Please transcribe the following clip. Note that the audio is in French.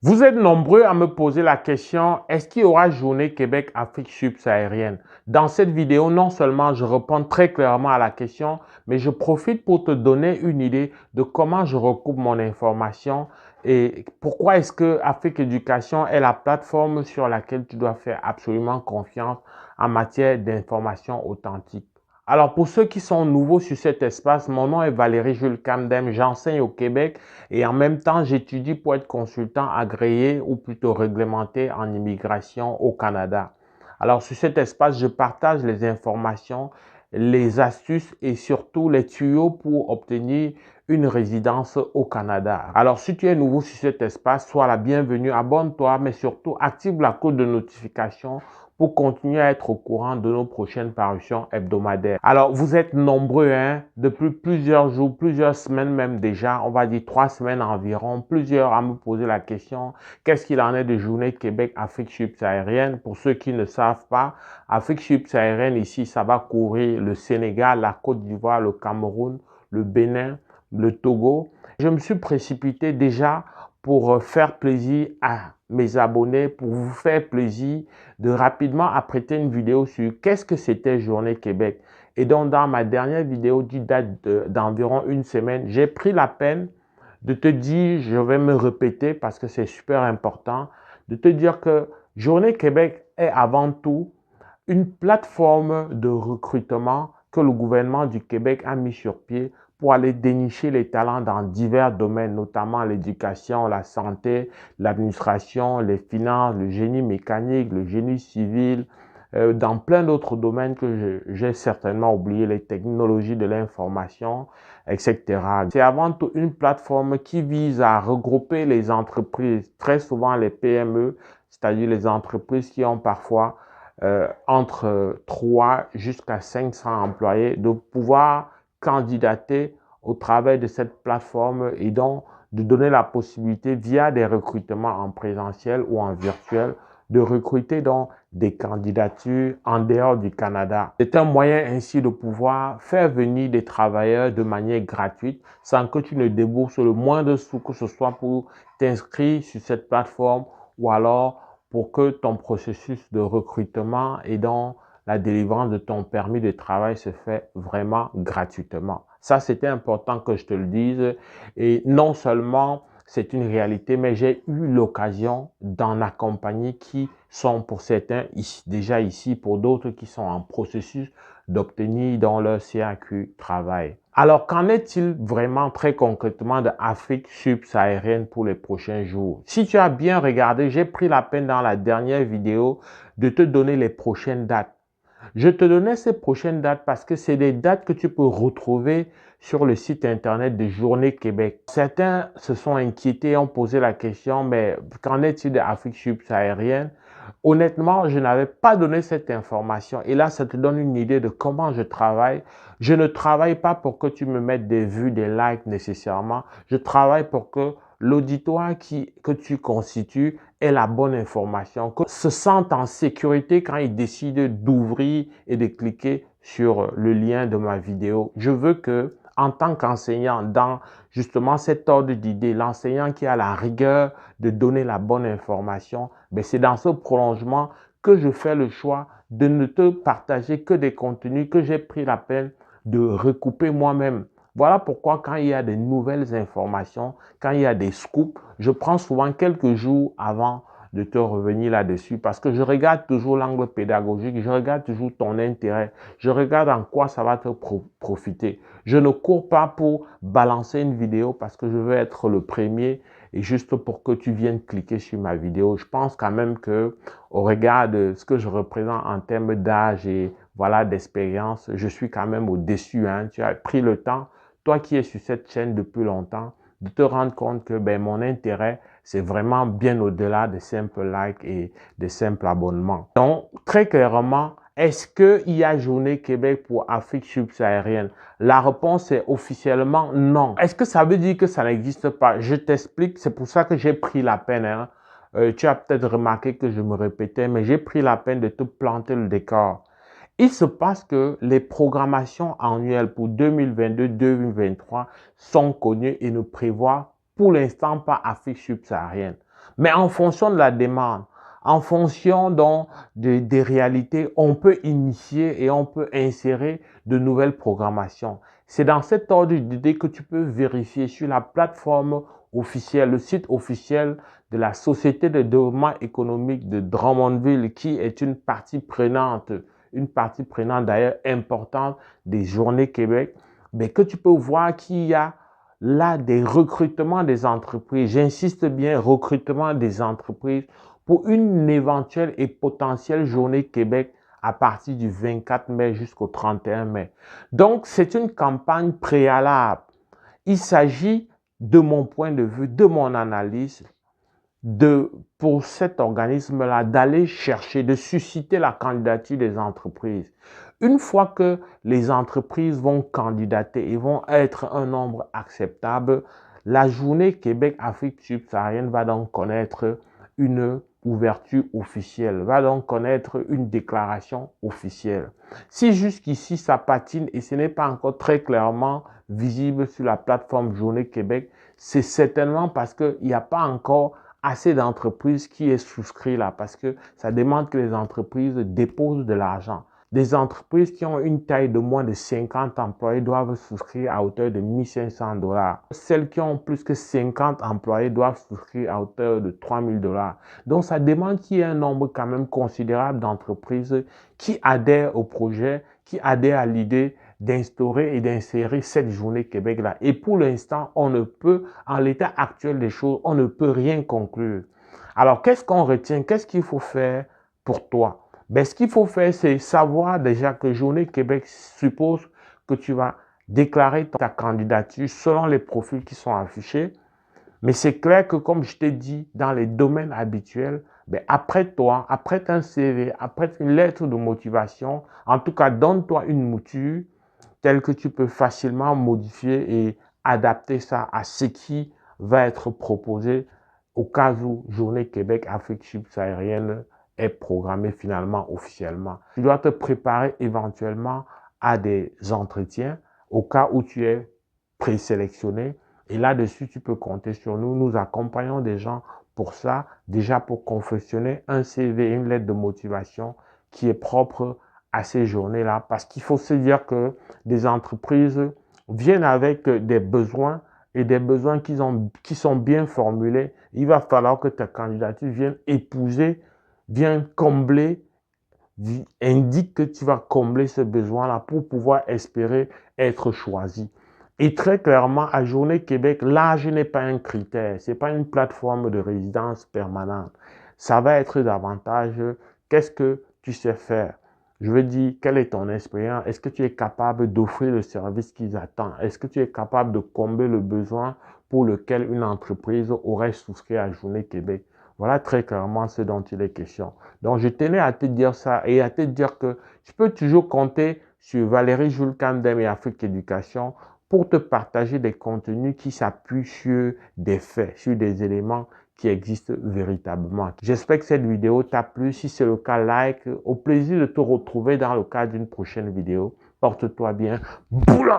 Vous êtes nombreux à me poser la question, est-ce qu'il y aura Journée Québec Afrique subsaharienne? Dans cette vidéo, non seulement je réponds très clairement à la question, mais je profite pour te donner une idée de comment je recoupe mon information et pourquoi est-ce que Afrique Éducation est la plateforme sur laquelle tu dois faire absolument confiance en matière d'information authentique. Alors, pour ceux qui sont nouveaux sur cet espace, mon nom est Valérie Jules Camdem, j'enseigne au Québec et en même temps, j'étudie pour être consultant agréé ou plutôt réglementé en immigration au Canada. Alors, sur cet espace, je partage les informations, les astuces et surtout les tuyaux pour obtenir une résidence au Canada. Alors, si tu es nouveau sur cet espace, sois la bienvenue, abonne-toi, mais surtout active la cloche de notification pour continuer à être au courant de nos prochaines parutions hebdomadaires. Alors, vous êtes nombreux, depuis plusieurs jours, plusieurs semaines même déjà, on va dire 3 semaines environ, plusieurs à me poser la question, qu'est-ce qu'il en est de Journée Québec Afrique subsaharienne? Pour ceux qui ne savent pas, Afrique subsaharienne ici, ça va couvrir le Sénégal, la Côte d'Ivoire, le Cameroun, le Bénin, le Togo. Je me suis précipité déjà pour faire plaisir à mes abonnés, pour vous faire plaisir de rapidement apprêter une vidéo sur qu'est-ce que c'était Journée Québec. Et donc, dans ma dernière vidéo qui date d'environ une semaine, j'ai pris la peine de te dire, je vais me répéter parce que c'est super important, de te dire que Journée Québec est avant tout une plateforme de recrutement que le gouvernement du Québec a mis sur pied pour aller dénicher les talents dans divers domaines, notamment l'éducation, la santé, l'administration, les finances, le génie mécanique, le génie civil, dans plein d'autres domaines que j'ai certainement oublié, les technologies de l'information, etc. C'est avant tout une plateforme qui vise à regrouper les entreprises, très souvent les PME, c'est-à-dire les entreprises qui ont parfois entre 3 jusqu'à 500 employés, de pouvoir candidater au travers de cette plateforme et donc de donner la possibilité via des recrutements en présentiel ou en virtuel de recruter donc des candidatures en dehors du Canada. C'est un moyen ainsi de pouvoir faire venir des travailleurs de manière gratuite sans que tu ne débourses le moindre sou que ce soit pour t'inscrire sur cette plateforme ou alors pour que ton processus de recrutement et donc la délivrance de ton permis de travail se fait vraiment gratuitement. Ça, c'était important que je te le dise. Et non seulement c'est une réalité, mais j'ai eu l'occasion d'en accompagner qui sont pour certains déjà ici, pour d'autres qui sont en processus d'obtenir dans leur CAQ travail. Alors, qu'en est-il vraiment très concrètement de Afrique subsaharienne pour les prochains jours? Si tu as bien regardé, j'ai pris la peine dans la dernière vidéo de te donner les prochaines dates. Je te donnais ces prochaines dates parce que c'est des dates que tu peux retrouver sur le site internet de Journée Québec. Certains se sont inquiétés et ont posé la question, mais qu'en est-il de l'Afrique subsaharienne? Honnêtement, je n'avais pas donné cette information et là, ça te donne une idée de comment je travaille. Je ne travaille pas pour que tu me mettes des vues, des likes nécessairement. Je travaille pour que l'auditoire que tu constitues ait la bonne information, que se sente en sécurité quand il décide d'ouvrir et de cliquer sur le lien de ma vidéo. Je veux que, en tant qu'enseignant, dans justement cet ordre d'idées, l'enseignant qui a la rigueur de donner la bonne information, mais c'est dans ce prolongement que je fais le choix de ne te partager que des contenus que j'ai pris la peine de recouper moi-même. Voilà pourquoi quand il y a des nouvelles informations, quand il y a des scoops, je prends souvent quelques jours avant de te revenir là-dessus parce que je regarde toujours l'angle pédagogique, je regarde toujours ton intérêt, je regarde en quoi ça va te profiter. Je ne cours pas pour balancer une vidéo parce que je veux être le premier et juste pour que tu viennes cliquer sur ma vidéo. Je pense quand même que au regard de ce que je représente en termes d'âge et voilà d'expérience, je suis quand même au-dessus. Tu as pris le temps, toi qui es sur cette chaîne depuis longtemps, de te rendre compte que mon intérêt, c'est vraiment bien au-delà des simples likes et des simples abonnements. Donc, très clairement, est-ce qu'il y a Journée Québec pour Afrique subsaharienne? La réponse est officiellement non. Est-ce que ça veut dire que ça n'existe pas? Je t'explique, c'est pour ça que j'ai pris la peine. Tu as peut-être remarqué que je me répétais, mais j'ai pris la peine de te planter le décor. Il se passe que les programmations annuelles pour 2022-2023 sont connues et ne prévoient pour l'instant pas Afrique subsaharienne. Mais en fonction de la demande, en fonction donc des réalités, on peut initier et on peut insérer de nouvelles programmations. C'est dans cet ordre d'idée que tu peux vérifier sur la plateforme officielle, le site officiel de la Société de développement économique de Drummondville, qui est une partie prenante d'ailleurs importante des Journées Québec, mais que tu peux voir qu'il y a là des recrutements des entreprises. J'insiste bien, recrutement des entreprises pour une éventuelle et potentielle Journée Québec à partir du 24 mai jusqu'au 31 mai. Donc, c'est une campagne préalable. Il s'agit, de mon point de vue, de mon analyse, pour cet organisme-là, d'aller chercher, de susciter la candidature des entreprises. Une fois que les entreprises vont candidater et vont être un nombre acceptable, la Journée Québec-Afrique subsaharienne va donc connaître une ouverture officielle, va donc connaître une déclaration officielle. Si jusqu'ici ça patine et ce n'est pas encore très clairement visible sur la plateforme Journée Québec, c'est certainement parce qu'il n'y a pas encore assez d'entreprises qui est souscrit là, parce que ça demande que les entreprises déposent de l'argent. Des entreprises qui ont une taille de moins de 50 employés doivent souscrire à hauteur de 1500 $. Celles qui ont plus que 50 employés doivent souscrire à hauteur de 3000 $. Donc, ça demande qu'il y ait un nombre quand même considérable d'entreprises qui adhèrent au projet, qui adhèrent à l'idée d'instaurer et d'insérer cette Journée Québec-là. Et pour l'instant, on ne peut, en l'état actuel des choses, on ne peut rien conclure. Alors, qu'est-ce qu'on retient? Qu'est-ce qu'il faut faire pour toi? Ben, ce qu'il faut faire, c'est savoir déjà que Journée Québec suppose que tu vas déclarer ta candidature selon les profils qui sont affichés. Mais c'est clair que, comme je t'ai dit, dans les domaines habituels, ben après toi, après un CV, après une lettre de motivation, en tout cas, donne-toi une mouture telle que tu peux facilement modifier et adapter ça à ce qui va être proposé au cas où Journée Québec Afrique subsaharienne est programmée finalement officiellement. Tu dois te préparer éventuellement à des entretiens au cas où tu es présélectionné. Et là-dessus, tu peux compter sur nous. Nous accompagnons des gens pour ça, déjà pour confectionner un CV et une lettre de motivation qui est propre à ces journées-là. Parce qu'il faut se dire que des entreprises viennent avec des besoins et des besoins qui sont bien formulés. Il va falloir que ta candidature vienne épouser, vienne combler, indique que tu vas combler ce besoin-là pour pouvoir espérer être choisi. Et très clairement, à Journée Québec, l'âge n'est pas un critère, ce n'est pas une plateforme de résidence permanente. Ça va être davantage, qu'est-ce que tu sais faire? Je veux dire, quelle est ton expérience? Est-ce que tu es capable d'offrir le service qu'ils attendent? Est-ce que tu es capable de combler le besoin pour lequel une entreprise aurait souscrit à Journée Québec? Voilà très clairement ce dont il est question. Donc, je tenais à te dire ça et à te dire que tu peux toujours compter sur Valérie Jules Kandem et Afrique Éducation pour te partager des contenus qui s'appuient sur des faits, sur des éléments qui existent véritablement. J'espère que cette vidéo t'a plu. Si c'est le cas, like. Au plaisir de te retrouver dans le cadre d'une prochaine vidéo. Porte-toi bien. Boula!